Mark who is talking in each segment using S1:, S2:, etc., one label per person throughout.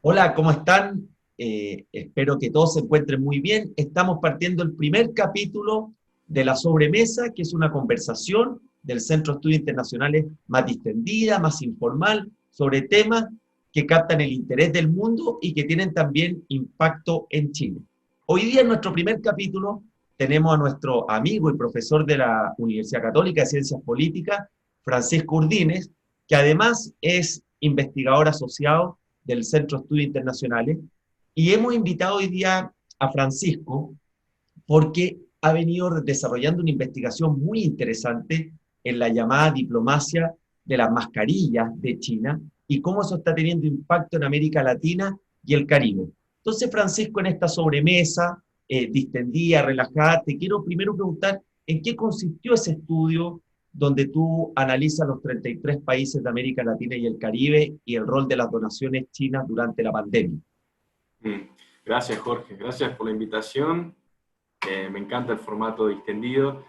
S1: Hola, ¿cómo están? Espero que todos se encuentren muy bien. Estamos partiendo el primer capítulo de La Sobremesa, que es una conversación del Centro de Estudios Internacionales más distendida, más informal, sobre temas que captan el interés del mundo y que tienen también impacto en Chile. Hoy día, en nuestro primer capítulo, tenemos a nuestro amigo y profesor de la Universidad Católica de Ciencias Políticas, Francisco Urdines, que además es investigador asociado del Centro de Estudios Internacionales, y hemos invitado hoy día a Francisco porque ha venido desarrollando una investigación muy interesante en la llamada diplomacia de las mascarillas de China y cómo eso está teniendo impacto en América Latina y el Caribe. Entonces, Francisco, en esta sobremesa distendida, relajada, te quiero primero preguntar en qué consistió ese estudio donde tú analizas los 33 países de América Latina y el Caribe y el rol de las donaciones chinas durante la pandemia.
S2: Mm. Gracias, Jorge. Gracias por la invitación. Me encanta el formato distendido.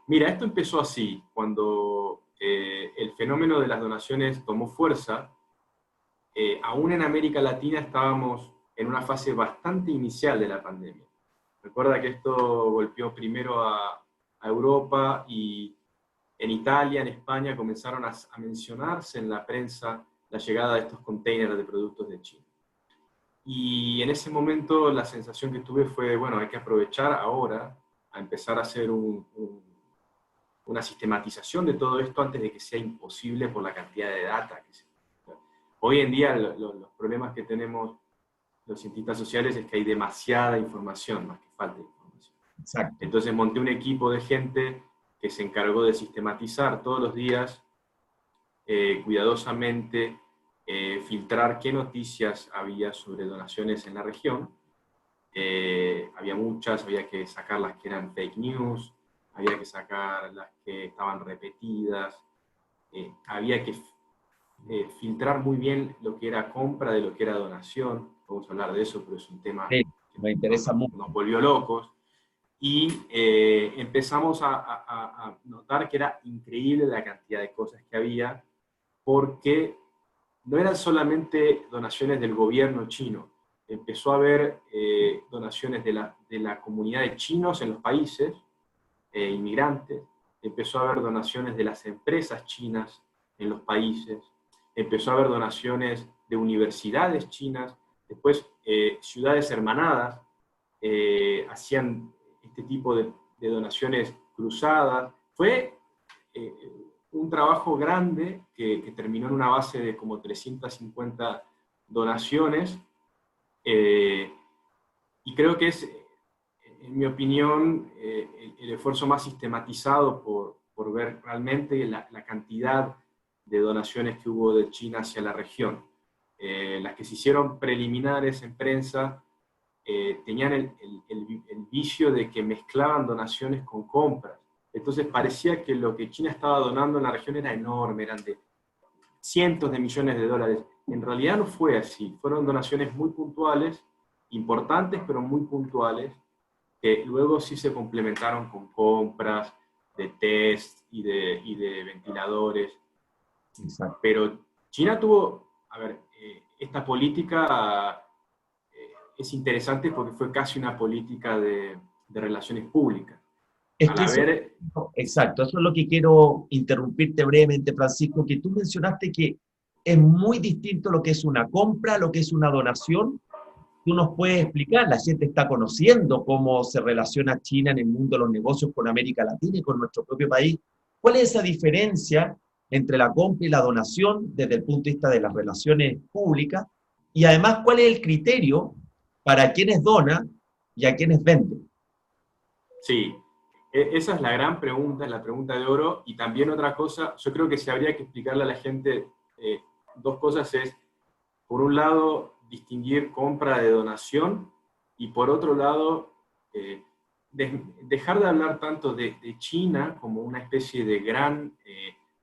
S2: Mira, esto empezó así, cuando el fenómeno de las donaciones tomó fuerza. Aún en América Latina estábamos en una fase bastante inicial de la pandemia. Recuerda que esto golpeó primero a Europa, y en Italia, en España, comenzaron a mencionarse en la prensa la llegada de estos containers de productos de China. Y en ese momento la sensación que tuve fue, bueno, hay que aprovechar ahora a empezar a hacer una sistematización de todo esto antes de que sea imposible por la cantidad de data que se... Hoy en día los problemas que tenemos los cientistas sociales es que hay demasiada información, más que falta de información.
S1: Exacto.
S2: Entonces monté un equipo de gente que se encargó de sistematizar todos los días, cuidadosamente, filtrar qué noticias había sobre donaciones en la región. Había muchas, había que sacar las que eran fake news, había que sacar las que estaban repetidas, había que filtrar muy bien lo que era compra de lo que era donación. Vamos a hablar de eso, pero es un tema
S1: Sí,
S2: que
S1: me interesa mucho.
S2: nos volvió locos. Y empezamos a notar que era increíble la cantidad de cosas que había, porque no eran solamente donaciones del gobierno chino. Empezó a haber donaciones de la comunidad de chinos en los países, inmigrantes. Empezó a haber donaciones de las empresas chinas en los países. Empezó a haber donaciones de universidades chinas. Después, ciudades hermanadas hacían este tipo de donaciones cruzadas. Fue eh, un trabajo grande que terminó en una base de como 350 donaciones, eh, y creo que es, en mi opinión, el esfuerzo más sistematizado por ver realmente la cantidad de donaciones que hubo de China hacia la región. Las que se hicieron preliminares en prensa tenían el vicio de que mezclaban donaciones con compras. Entonces parecía que lo que China estaba donando en la región era enorme, eran de cientos de millones de dólares. En realidad no fue así, fueron donaciones muy puntuales, importantes pero muy puntuales, que luego sí se complementaron con compras de test y de ventiladores.
S1: Exacto.
S2: Pero China tuvo, a ver, esta política es interesante porque fue casi una política de relaciones públicas.
S1: Es
S2: Al
S1: que eso,
S2: haber,
S1: exacto, eso es lo que quiero interrumpirte brevemente, Francisco, que tú mencionaste que es muy distinto lo que es una compra, lo que es una donación. Tú nos puedes explicar, la gente está conociendo cómo se relaciona China en el mundo de los negocios con América Latina y con nuestro propio país. ¿Cuál es esa diferencia entre la compra y la donación desde el punto de vista de las relaciones públicas? Y además, ¿cuál es el criterio para quienes donan y a quienes venden?
S2: sí, esa es la gran pregunta, es la pregunta de oro. Y también otra cosa, yo creo que se habría que explicarle a la gente dos cosas: es, por un lado, distinguir compra de donación, y por otro lado, dejar de hablar tanto de China como una especie de gran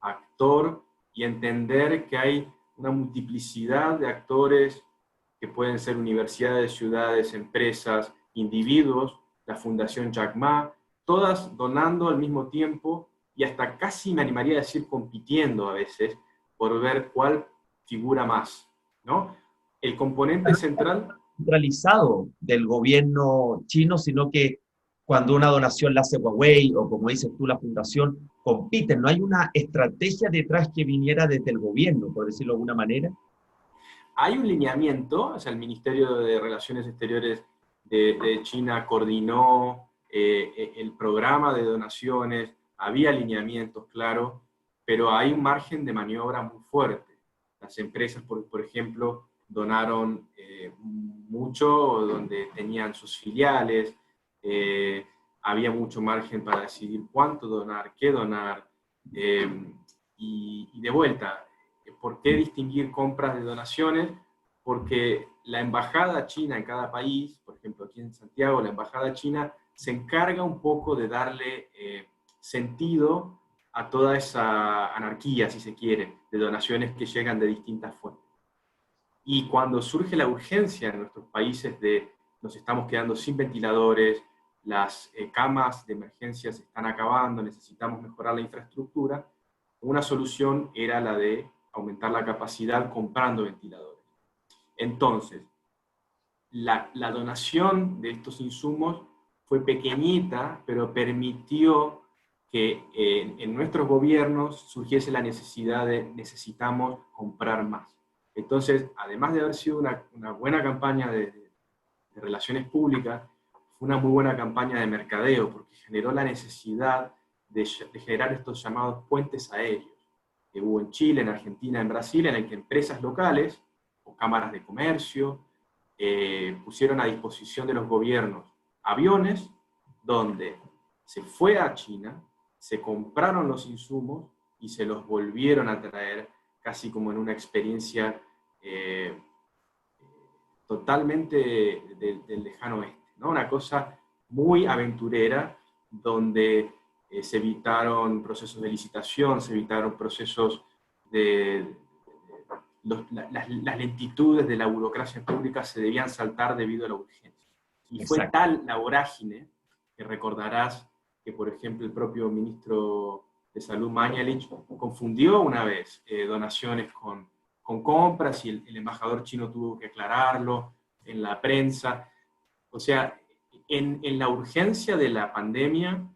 S2: actor, y entender que hay una multiplicidad de actores que pueden ser universidades, ciudades, empresas, individuos, la Fundación Jack Ma, todas donando al mismo tiempo, y hasta casi me animaría a decir compitiendo a veces por ver cuál figura más, ¿no? el componente central,
S1: Centralizado del gobierno chino, sino que cuando una donación la hace Huawei o como dices tú, la fundación, compiten. No hay una estrategia detrás que viniera desde el gobierno, por decirlo de alguna manera.
S2: hay un lineamiento, o sea, el Ministerio de Relaciones Exteriores de China coordinó el programa de donaciones, había lineamientos, claro, pero hay un margen de maniobra muy fuerte. Las empresas, por ejemplo, donaron mucho donde tenían sus filiales, eh, había mucho margen para decidir cuánto donar, qué donar, y de vuelta, ¿por qué distinguir compras de donaciones? Porque la embajada china en cada país, por ejemplo aquí en Santiago, la embajada china se encarga un poco de darle sentido a toda esa anarquía, si se quiere, de donaciones que llegan de distintas fuentes. Y cuando surge la urgencia en nuestros países de nos estamos quedando sin ventiladores, las camas de emergencia se están acabando, necesitamos mejorar la infraestructura, una solución era la de aumentar la capacidad comprando ventiladores. Entonces, la donación de estos insumos fue pequeñita, pero permitió que en nuestros gobiernos surgiese la necesidad de necesitamos comprar más. Entonces, además de haber sido una buena campaña de relaciones públicas, fue una muy buena campaña de mercadeo, porque generó la necesidad de generar estos llamados puentes aéreos, que hubo en Chile, en Argentina, en Brasil, en el que empresas locales o cámaras de comercio pusieron a disposición de los gobiernos aviones donde se fue a China, se compraron los insumos y se los volvieron a traer casi como en una experiencia totalmente del lejano oeste, ¿no? Una cosa muy aventurera donde se evitaron procesos de licitación, se evitaron procesos de las lentitudes de la burocracia pública se debían saltar debido a la urgencia. Y fue
S1: Exacto.
S2: tal la vorágine que recordarás que, por ejemplo, el propio ministro de Salud, Mañalich, confundió una vez donaciones con compras y el embajador chino tuvo que aclararlo en la prensa. O sea, en la urgencia de la pandemia,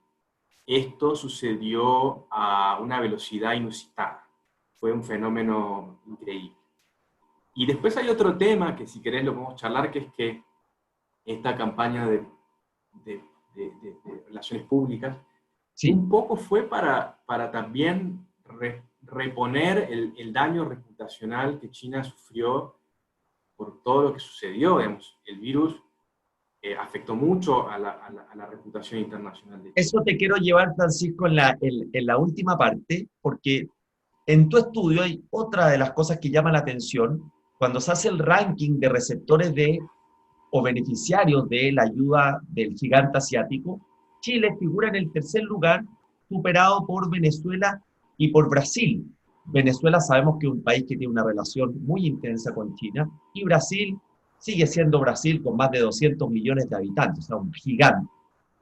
S2: esto sucedió a una velocidad inusitada. Fue un fenómeno increíble. Y después hay otro tema que si querés lo podemos charlar, que es que esta campaña de, de relaciones públicas
S1: Sí,
S2: un poco fue para también reponer el daño reputacional que China sufrió por todo lo que sucedió. Digamos, el virus afectó mucho a la reputación internacional de China.
S1: eso te quiero llevar, Francisco, en la última parte, porque en tu estudio hay otra de las cosas que llama la atención. Cuando se hace el ranking de receptores de o beneficiarios de la ayuda del gigante asiático, Chile figura en el tercer lugar, superado por Venezuela y por Brasil. Venezuela sabemos que es un país que tiene una relación muy intensa con China, y Brasil sigue siendo Brasil con más de 200 millones de habitantes, o sea, un gigante.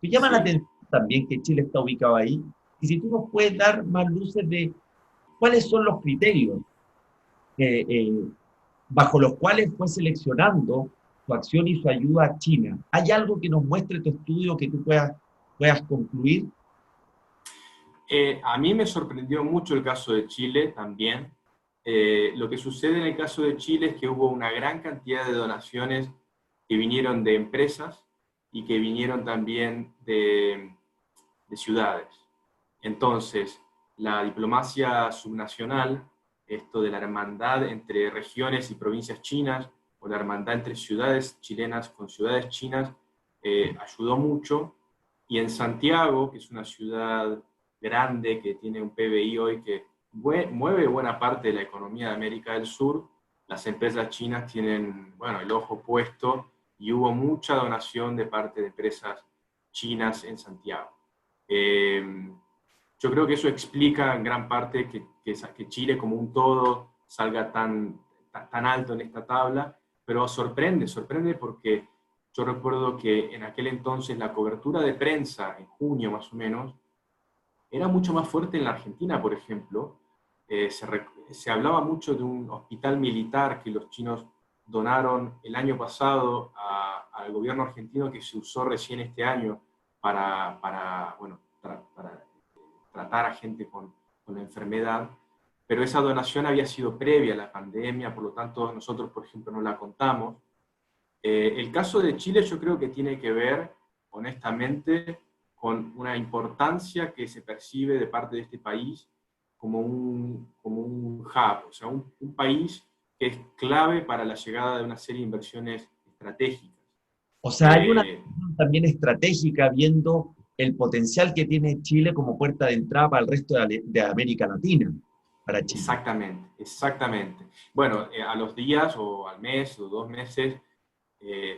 S1: Me llama la
S2: Sí.
S1: atención también que Chile está ubicado ahí, y si tú nos puedes dar más luces de cuáles son los criterios eh, eh, bajo los cuales fue seleccionando su acción y su ayuda a China. ¿Hay algo que nos muestre tu estudio que tú puedas concluir?
S2: A mí me sorprendió mucho el caso de Chile también. Lo que sucede en el caso de Chile es que hubo una gran cantidad de donaciones que vinieron de empresas y que vinieron también de ciudades. Entonces, la diplomacia subnacional, esto de la hermandad entre regiones y provincias chinas, o la hermandad entre ciudades chilenas con ciudades chinas, ayudó mucho. Y en Santiago, que es una ciudad grande, que tiene un PBI hoy que mueve buena parte de la economía de América del Sur, las empresas chinas tienen, bueno, el ojo puesto y hubo mucha donación de parte de empresas chinas en Santiago. Yo creo que eso explica en gran parte que Chile como un todo salga tan alto en esta tabla, pero sorprende porque yo recuerdo que en aquel entonces la cobertura de prensa, en junio más o menos, era mucho más fuerte en la Argentina, por ejemplo. Se hablaba mucho de un hospital militar que los chinos donaron el año pasado al gobierno argentino, que se usó recién este año para tratar a gente con la enfermedad, pero esa donación había sido previa a la pandemia, por lo tanto nosotros, por ejemplo, no la contamos. El caso de Chile yo creo que tiene que ver, honestamente, con una importancia que se percibe de parte de este país como un hub, o sea, un país que es clave para la llegada de una serie de inversiones estratégicas.
S1: O sea, hay una visión también estratégica viendo el potencial que tiene Chile como puerta de entrada para el resto de América Latina, para Chile.
S2: Exactamente, exactamente. Bueno, a los días o al mes o 2 meses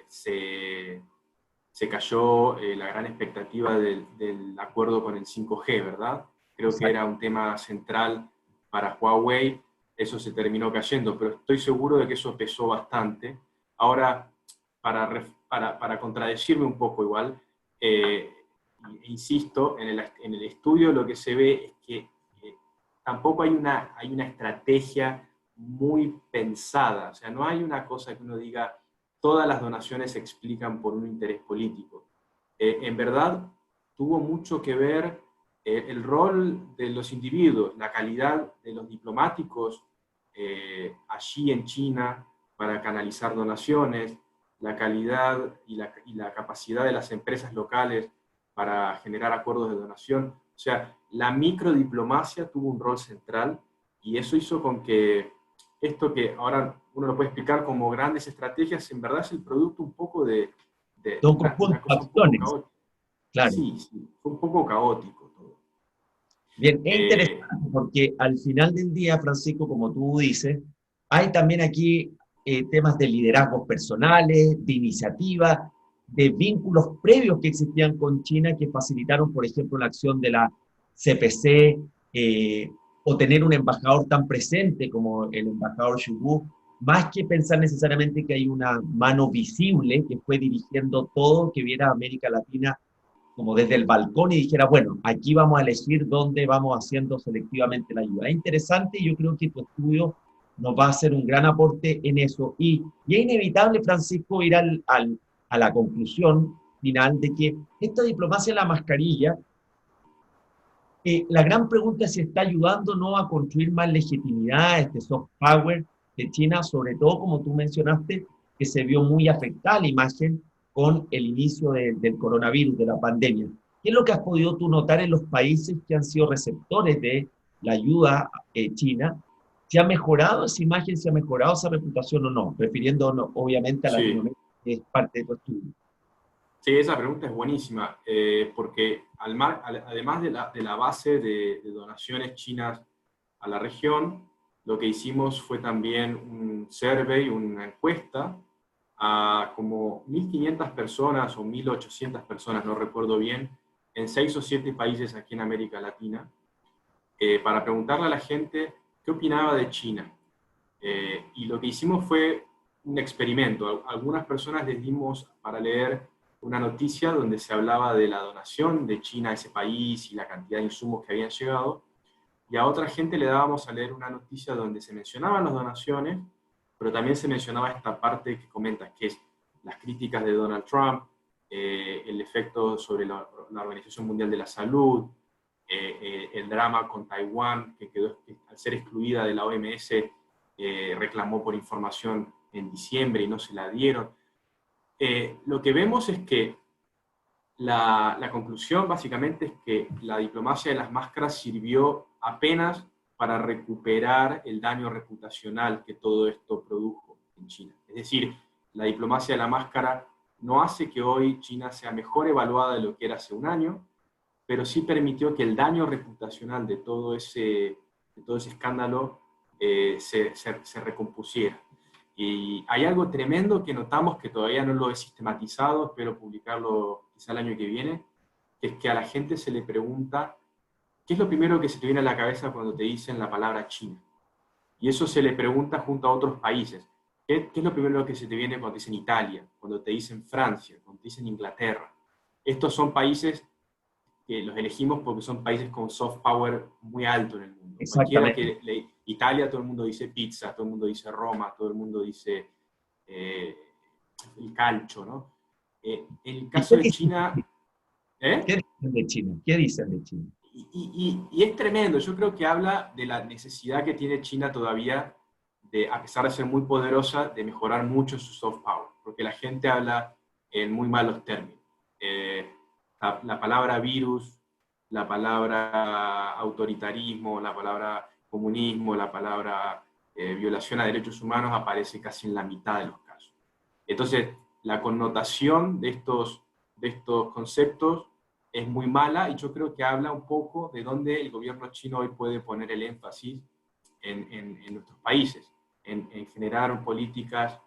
S2: se cayó la gran expectativa del acuerdo con el 5G, ¿verdad? Creo que
S1: Exacto.
S2: era un tema central para Huawei, eso se terminó cayendo, pero estoy seguro de que eso pesó bastante. Ahora, para contradecirme un poco igual, insisto, en el estudio lo que se ve es que tampoco hay una estrategia muy pensada, o sea, no hay una cosa que uno diga, todas las donaciones se explican por un interés político. En verdad, tuvo mucho que ver el rol de los individuos, la calidad de los diplomáticos allí en China para canalizar donaciones, la calidad y la capacidad de las empresas locales para generar acuerdos de donación. O sea, la microdiplomacia tuvo un rol central y eso hizo con que esto que ahora uno lo puede explicar como grandes estrategias, en verdad es el producto un poco de
S1: Son conjuntos
S2: una
S1: de
S2: cosa un poco
S1: acciones,
S2: caótica.
S1: claro.
S2: Sí, sí, fue un poco caótico todo.
S1: Bien, es interesante
S2: Eh,
S1: porque al final del día, Francisco, como tú dices, hay también aquí temas de liderazgos personales, de iniciativa, de vínculos previos que existían con China que facilitaron, por ejemplo, la acción de la CPC o tener un embajador tan presente como el embajador Xu, más que pensar necesariamente que hay una mano visible que fue dirigiendo todo, que viera a América Latina como desde el balcón y dijera, bueno, aquí vamos a elegir dónde vamos haciendo selectivamente la ayuda. Es interesante y yo creo que tu estudio nos va a hacer un gran aporte en eso. Y es inevitable, Francisco, ir a la conclusión final de que esta diplomacia de la mascarilla, la gran pregunta es si está ayudando o no a construir más legitimidad, este soft power de China, sobre todo como tú mencionaste, que se vio muy afectada la imagen con el inicio del coronavirus, de la pandemia. ¿Qué es lo que has podido tú notar en los países que han sido receptores de la ayuda china? ¿Se ha mejorado esa imagen, se ha mejorado esa reputación o no? Refiriendo obviamente a
S2: sí,
S1: Latinoamérica, que es parte de tu estudio.
S2: sí, esa pregunta es buenísima, porque además de la base de donaciones chinas a la región, lo que hicimos fue también un survey, una encuesta a como 1.500 personas o 1.800 personas, no recuerdo bien, en 6 o 7 países aquí en América Latina, para preguntarle a la gente qué opinaba de China. Y lo que hicimos fue un experimento. Algunas personas les dimos para leer una noticia donde se hablaba de la donación de China a ese país y la cantidad de insumos que habían llegado, y a otra gente le dábamos a leer una noticia donde se mencionaban las donaciones, pero también se mencionaba esta parte que comentas, que es las críticas de Donald Trump, el efecto sobre la Organización Mundial de la Salud, el drama con Taiwán, que al ser excluida de la OMS reclamó por información en diciembre y no se la dieron. Lo que vemos es que la conclusión básicamente es que la diplomacia de las máscaras sirvió apenas para recuperar el daño reputacional que todo esto produjo en China. Es decir, la diplomacia de la máscara no hace que hoy China sea mejor evaluada de lo que era hace un año, pero sí permitió que el daño reputacional de todo ese escándalo se recompusiera. Y hay algo tremendo que notamos que todavía no lo he sistematizado, espero publicarlo quizá el año que viene, que es que a la gente se le pregunta, ¿qué es lo primero que se te viene a la cabeza cuando te dicen la palabra China? Y eso se le pregunta junto a otros países. ¿Qué es lo primero que se te viene cuando te dicen Italia, cuando te dicen Francia, cuando te dicen Inglaterra? Estos son países que los elegimos porque son países con soft power muy alto en el mundo. Cualquiera
S1: Exactamente.
S2: que Italia, todo el mundo dice pizza, todo el mundo dice Roma, todo el mundo dice el calcio, ¿no? El
S1: ¿Y
S2: caso de China...
S1: qué dicen de China? ¿Qué dicen de China?
S2: Y es tremendo, yo creo que habla de la necesidad que tiene China todavía, de, a pesar de ser muy poderosa, de mejorar mucho su soft power, porque la gente habla en muy malos términos. La palabra virus, la palabra autoritarismo, la palabra comunismo, la palabra violación a derechos humanos aparece casi en la mitad de los casos. Entonces, la connotación de estos conceptos es muy mala y yo creo que habla un poco de dónde el gobierno chino hoy puede poner el énfasis en nuestros países, en generar políticas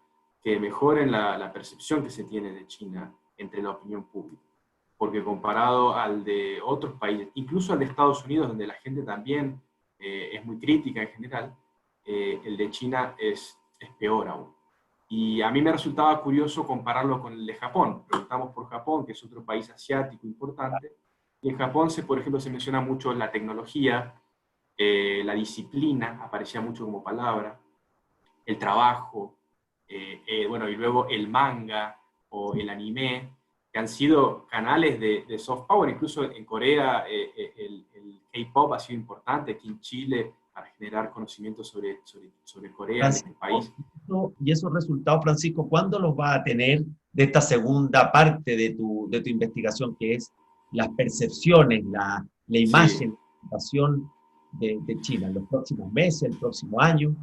S2: que mejoren la percepción que se tiene de China entre la opinión pública. Porque comparado al de otros países, incluso al de Estados Unidos, donde la gente también es muy crítica en general, el de China es peor aún. Y a mí me resultaba curioso compararlo con el de Japón. Preguntamos por Japón, que es otro país asiático importante. Y en Japón, por ejemplo, se menciona mucho la tecnología, la disciplina, aparecía mucho como palabra, el trabajo, bueno, y luego el manga o el anime, que han sido canales de soft power. Incluso en Corea el K-pop ha sido importante, aquí en Chile, para generar conocimiento sobre Corea, en este país.
S1: Y esos resultados, Francisco, ¿cuándo los vas a tener de esta segunda parte de tu investigación, que es las percepciones, la
S2: Sí.
S1: imagen, la presentación de China? ¿En los próximos meses, el próximo año?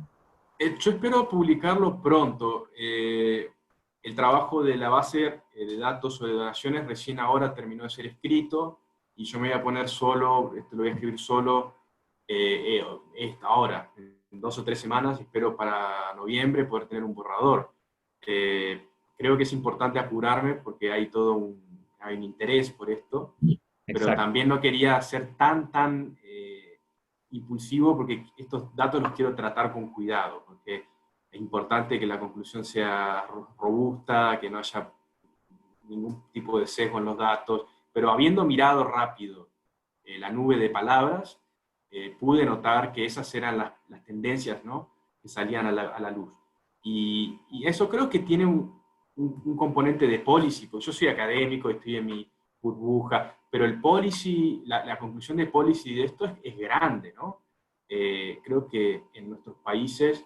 S2: Yo espero publicarlo pronto. El trabajo de la base de datos o de donaciones recién ahora terminó de ser escrito y yo me voy a poner solo, lo voy a escribir solo ahora, en 2 o 3 semanas, espero para noviembre poder tener un borrador. Creo que es importante apurarme porque hay un interés por esto, pero
S1: Exacto.
S2: también no quería ser tan impulsivo porque estos datos los quiero tratar con cuidado, porque es importante que la conclusión sea robusta, que no haya ningún tipo de sesgo en los datos, pero habiendo mirado rápido la nube de palabras, pude notar que esas eran las tendencias, ¿no?, que salían a la luz. Y eso creo que tiene un componente de policy, porque yo soy académico, estoy en mi burbuja, pero el policy, la conclusión de policy de esto es grande, ¿no? Creo que en nuestros países,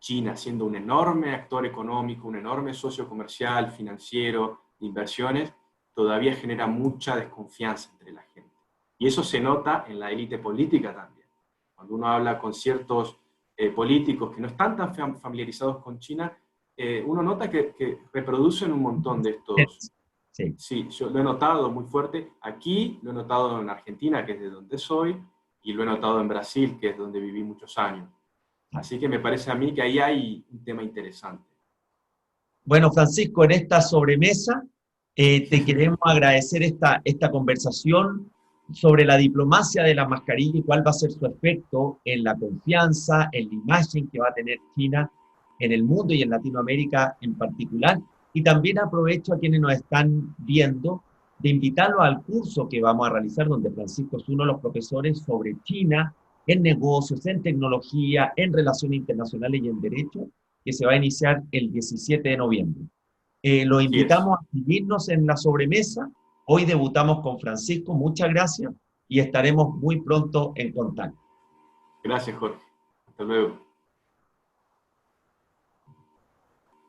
S2: China, siendo un enorme actor económico, un enorme socio comercial, financiero, de inversiones, todavía genera mucha desconfianza entre la gente. Y eso se nota en la élite política también. Cuando uno habla con ciertos políticos que no están tan familiarizados con China, uno nota que reproducen un montón de estos.
S1: Sí.
S2: Sí, yo lo he notado muy fuerte. Aquí lo he notado en Argentina, que es de donde soy, y lo he notado en Brasil, que es donde viví muchos años. Así que me parece a mí que ahí hay un tema interesante.
S1: Bueno, Francisco, en esta sobremesa te queremos agradecer esta conversación sobre la diplomacia de la mascarilla y cuál va a ser su efecto en la confianza, en la imagen que va a tener China en el mundo y en Latinoamérica en particular. Y también aprovecho a quienes nos están viendo de invitarlos al curso que vamos a realizar, donde Francisco es uno de los profesores sobre China en negocios, en tecnología, en relaciones internacionales y en derecho, que se va a iniciar el 17 de noviembre. Los
S2: Así es.
S1: invitamos a seguirnos en la sobremesa. Hoy debutamos con Francisco, muchas gracias y estaremos muy pronto en contacto.
S2: Gracias, Jorge. Hasta luego.